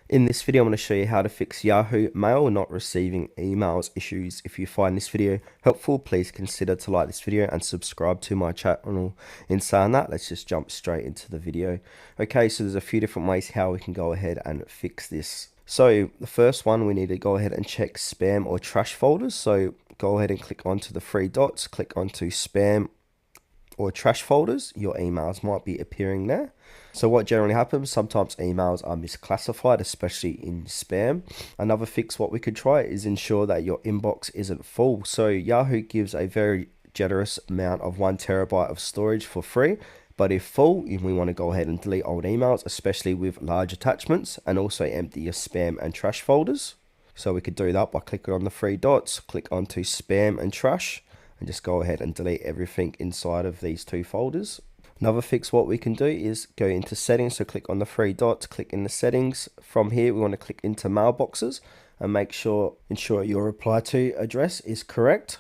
In this video, I'm going to show you how to fix Yahoo Mail not receiving emails issues. If you find this video helpful, please consider to like this video and subscribe to my channel. In saying that, let's just jump straight into the video. Okay, so there's a few different ways how we can go ahead and fix this. So the first one, we need to go ahead and check spam or trash folders. So go ahead and click onto the three dots, click onto spam or trash folders. Your emails might be appearing there. So what generally happens, sometimes emails are misclassified, especially in spam. Another fix what we could try is ensure that your inbox isn't full. So Yahoo gives a very generous amount of 1 terabyte of storage for free. But if full, we want to go ahead and delete old emails, especially with large attachments, and also empty your spam and trash folders. So we could do that by clicking on the three dots, click onto spam and trash, and just go ahead and delete everything inside of these two folders. Another fix what we can do is go into settings, so click on the three dots, click in the settings. From here we want to click into mailboxes and ensure your reply to address is correct.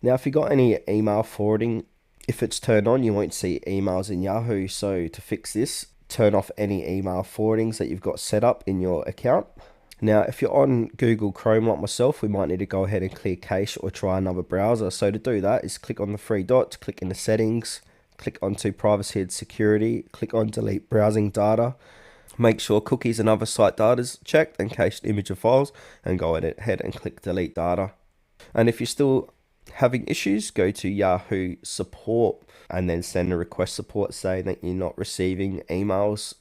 Now if you got any email forwarding, if it's turned on, you won't see emails in Yahoo. So to fix this, turn off any email forwardings that you've got set up in your account. Now, if you're on Google Chrome like myself, we might need to go ahead and clear cache or try another browser. So to do that is click on the three dots, click in the settings, click onto privacy and security, click on delete browsing data. Make sure cookies and other site data is checked and cached image of files, and go ahead and click delete data. And if you're still having issues, go to Yahoo support and then send a request support saying that you're not receiving emails